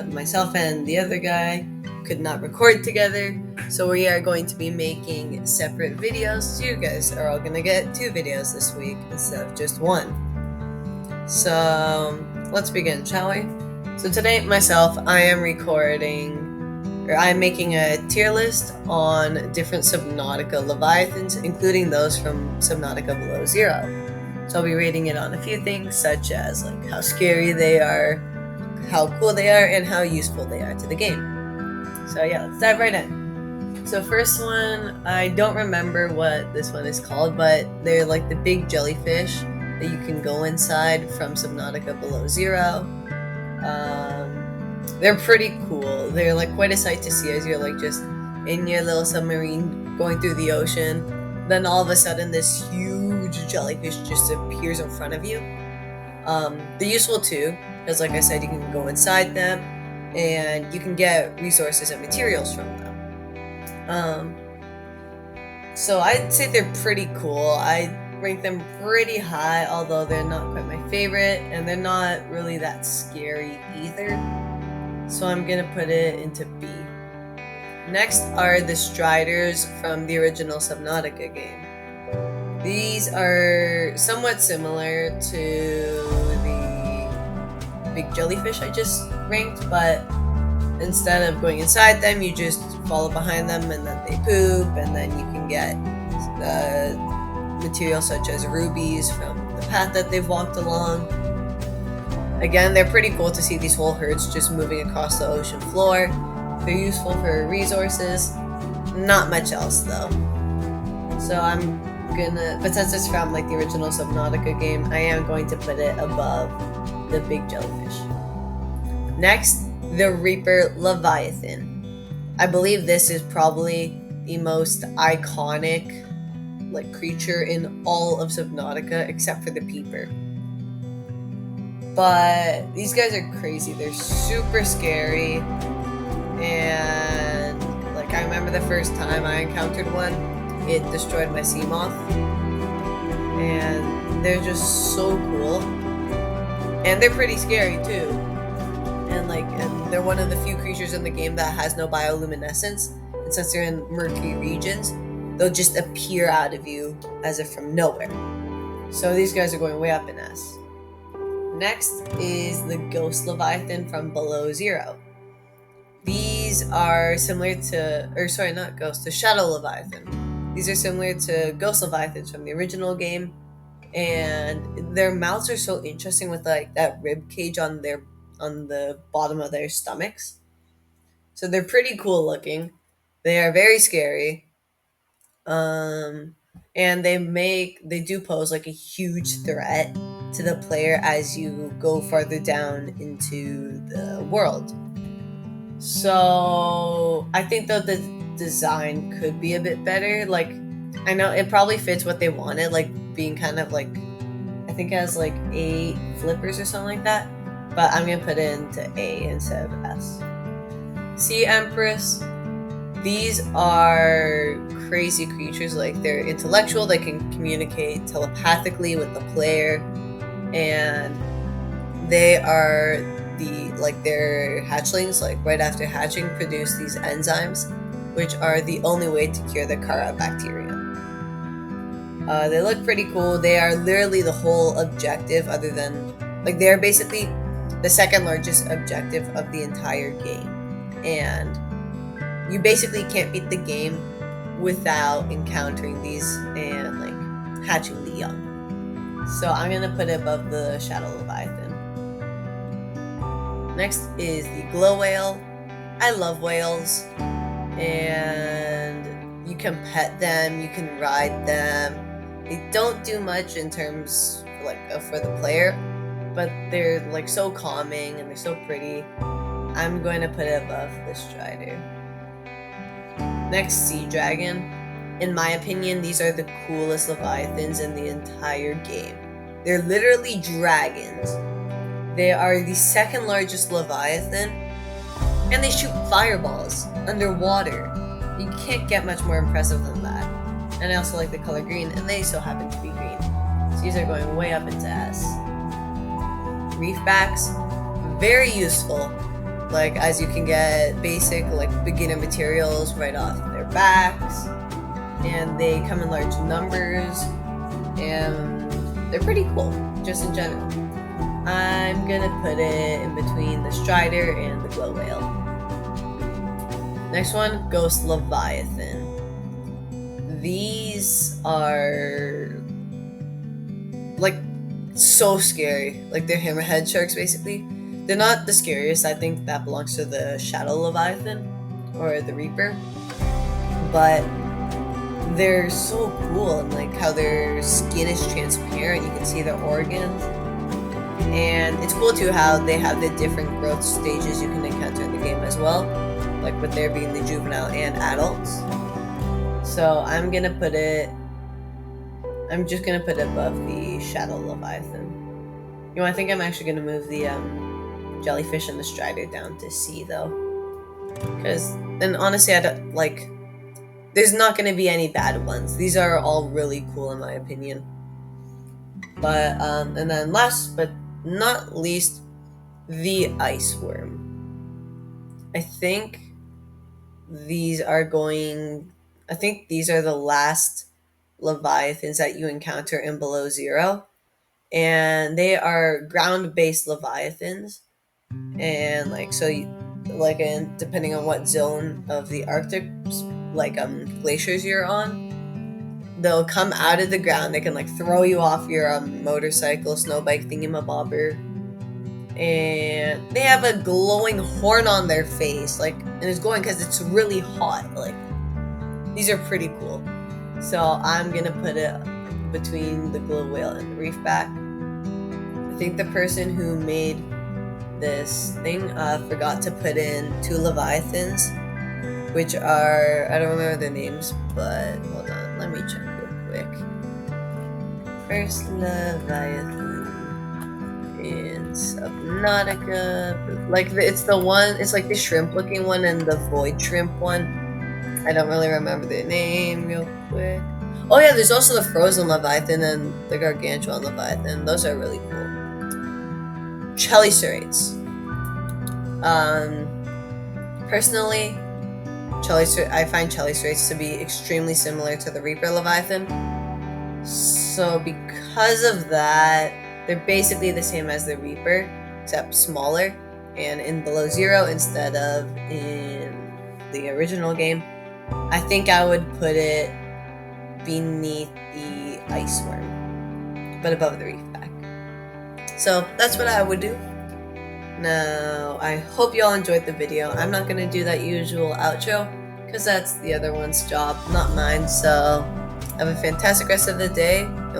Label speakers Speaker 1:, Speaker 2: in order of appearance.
Speaker 1: myself and the other guy could not record together, so we are going to be making separate videos. So you guys are all gonna get 2 videos this week instead of just 1. So let's begin, shall we? So today, I am making a tier list on different Subnautica Leviathans, including those from Subnautica Below Zero. So I'll be rating it on a few things, such as like how scary they are, how cool they are, and how useful they are to the game. So yeah, let's dive right in. So first one, I don't remember what this one is called, but they're like the big jellyfish that you can go inside from Subnautica Below Zero. They're pretty cool. They're like quite a sight to see as you're like just in your little submarine going through the ocean. Then all of a sudden this huge jellyfish just appears in front of you. They're useful too, because like I said, you can go inside them and you can get resources and materials from them. So I'd say they're pretty cool. I rank them pretty high, although they're not quite my favorite, and they're not really that scary either. So I'm gonna put it into B. Next are the Striders from the original Subnautica game. These are somewhat similar to the big jellyfish I just ranked, but instead of going inside them, you just follow behind them and then they poop, and then you can get materials such as rubies from the path that they've walked along. Again, they're pretty cool to see these whole herds just moving across the ocean floor. They're useful for resources. Not much else though. So but since it's from like the original Subnautica game, I am going to put it above the big jellyfish. Next, the Reaper Leviathan. I believe this is probably the most iconic like creature in all of Subnautica except for the Peeper. But these guys are crazy. They're super scary, and like I remember the first time I encountered one, it destroyed my sea moth, and they're just so cool, and they're pretty scary too. And they're one of the few creatures in the game that has no bioluminescence, and since they're in murky regions, they'll just appear out of you as if from nowhere. So these guys are going way up in S. Next is the Ghost Leviathan from Below Zero. These are similar to, the Shadow Leviathan. These are similar to Ghost Leviathans from the original game, and their mouths are so interesting with like that rib cage on the bottom of their stomachs. So they're pretty cool looking. They are very scary. And they do pose like a huge threat to the player as you go farther down into the world. So I think that the design could be a bit better. Like, I know it probably fits what they wanted, like being kind of like, I think it has like 8 flippers or something like that. But I'm gonna put it into A instead of S. Sea Empress. These are crazy creatures. Like, they're intellectual. They can communicate telepathically with the player, and they are their hatchlings. Like, right after hatching, produce these enzymes, which are the only way to cure the Kara bacteria. They look pretty cool. They are literally the whole objective, other than they're basically the second largest objective of the entire game, and you basically can't beat the game without encountering these and hatching the young. So I'm gonna put it above the Shadow Leviathan. Next is the Glow Whale. I love whales, and you can pet them, you can ride them. They don't do much in terms for the player, but they're so calming and they're so pretty. I'm going to put it above the Strider. Next, Sea Dragon. In my opinion, these are the coolest Leviathans in the entire game. They're literally dragons. They are the second largest Leviathan, and they shoot fireballs underwater. You can't get much more impressive than that. And I also like the color green, and they so happen to be green. So these are going way up into S. Reefbacks, very useful. like as you can get basic like beginner materials right off their backs, and they come in large numbers, and they're pretty cool just in general. I'm gonna put it in between the Strider and the Glow Whale. Next one, Ghost Leviathan. These are like so scary. Like they're hammerhead sharks basically. They're not the scariest. I think that belongs to the Shadow Leviathan or the Reaper. But they're so cool, and like how their skin is transparent, you can see their organs. And it's cool too how they have the different growth stages you can encounter in the game as well, like with there being the juvenile and adults. So I'm just gonna put it above the Shadow Leviathan. You know, I think I'm actually gonna move the jellyfish and the Strider down to C though, because and honestly I don't like. There's not gonna be any bad ones. These are all really cool in my opinion. But and then last but not least, the ice worm. I think these are the last Leviathans that you encounter in Below Zero. And they are ground-based Leviathans. And like so you, like and depending on what zone of the Arctic like glaciers you're on, they'll come out of the ground. They can like throw you off your motorcycle, snow bike, thingamabobber, and they have a glowing horn on their face, like, and it's glowing because it's really hot. Like, these are pretty cool. So I'm gonna put it between the Glow Whale and the Reefback. I think the person who made this thing forgot to put in 2 Leviathans, which are, I don't remember their names, but hold on, let me check real quick. First Leviathan in Subnautica, like it's the one, it's like the shrimp looking one and the void shrimp one. I don't really remember their name real quick. Oh yeah, there's also the frozen Leviathan and the gargantuan Leviathan. Those are really cool. Chelicerates. Personally, I find Chelicerates to be extremely similar to the Reaper Leviathan. So because of that, they're basically the same as the Reaper, except smaller, and in Below Zero instead of in the original game. I think I would put it beneath the Ice Worm, but above the Reefback. So that's what I would do. Now, I hope you all enjoyed the video. I'm not going to do that usual outro, because that's the other one's job, not mine. So have a fantastic rest of the day.